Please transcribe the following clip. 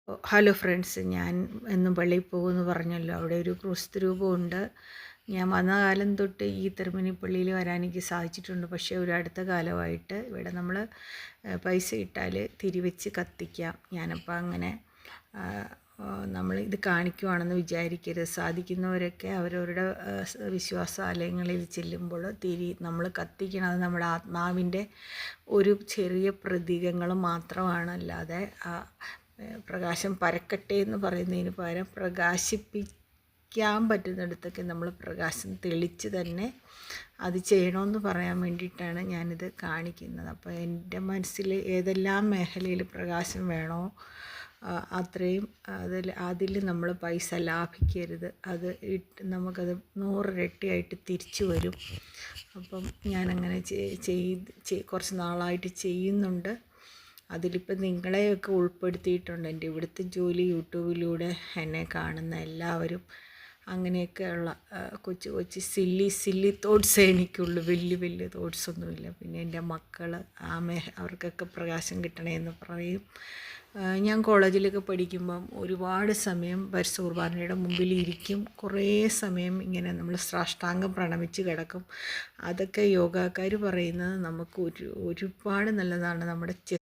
Hello friends, ഞാൻ എന്നും പള്ളിയിൽ പോകുമെന്ന് പറഞ്ഞല്ലോ. അവിടെ ഒരു ക്രിസ്തു രൂപമുണ്ട്. ഞാൻ വന്ന കാലം തൊട്ട് ഈ തിരുമേനി പള്ളിയിൽ വരാൻ എനിക്ക് സാധിച്ചിട്ടുണ്ട്. പക്ഷേ ഒരു അടുത്ത കാലമായിട്ട് ഇവിടെ നമ്മൾ പൈസ ഇട്ടാൽ തിരിവെച്ച് കത്തിക്കാം. ഞാനപ്പോൾ അങ്ങനെ നമ്മൾ ഇത് കാണിക്കുവാണെന്ന് വിചാരിക്കരുത്. സാധിക്കുന്നവരൊക്കെ അവരവരുടെ വിശ്വാസാലയങ്ങളിൽ ചെല്ലുമ്പോൾ തിരി നമ്മൾ കത്തിക്കണം. അത് നമ്മുടെ ആത്മാവിൻ്റെ ഒരു ചെറിയ പ്രതീകങ്ങൾ മാത്രമാണ്. അല്ലാതെ പ്രകാശം പരക്കട്ടെ എന്ന് പറയുന്നതിന് പകരം പ്രകാശിപ്പിക്കാൻ പറ്റുന്നിടത്തൊക്കെ നമ്മൾ പ്രകാശം തെളിച്ച് തന്നെ അത് ചെയ്യണമെന്ന് പറയാൻ വേണ്ടിയിട്ടാണ് ഞാനിത് കാണിക്കുന്നത്. അപ്പോൾ എൻ്റെ മനസ്സിൽ ഏതെല്ലാം മേഖലയിൽ പ്രകാശം വേണോ അത്രയും അതിൽ നമ്മൾ പൈസ ലാഭിക്കരുത്. അത് നമുക്കത് 100 ഇരട്ടിയായിട്ട് തിരിച്ചു വരും. അപ്പം ഞാനങ്ങനെ കുറച്ച് നാളായിട്ട് ചെയ്യുന്നുണ്ട്. അതിലിപ്പോൾ നിങ്ങളെയൊക്കെ ഉൾപ്പെടുത്തിയിട്ടുണ്ട്. എൻ്റെ ഇവിടുത്തെ ജോലി യൂട്യൂബിലൂടെ എന്നെ കാണുന്ന എല്ലാവരും അങ്ങനെയൊക്കെയുള്ള കൊച്ചു കൊച്ചു സില്ലി തോട്ട്സേ എനിക്കുള്ളൂ. വലിയ തോട്ട്സൊന്നുമില്ല. പിന്നെ എൻ്റെ മക്കൾ അവർക്കൊക്കെ പ്രകാശം കിട്ടണമെന്ന് പറയും. ഞാൻ കോളേജിലൊക്കെ പഠിക്കുമ്പം ഒരുപാട് സമയം പരിശുദ്ധ കുർബാനയുടെ മുമ്പിൽ ഇരിക്കും. കുറേ സമയം ഇങ്ങനെ നമ്മൾ സാഷ്ടാംഗം പ്രണമിച്ച് കിടക്കും. അതൊക്കെ യോഗക്കാർ പറയുന്നത് നമുക്ക് ഒരുപാട് നല്ലതാണ്. നമ്മുടെ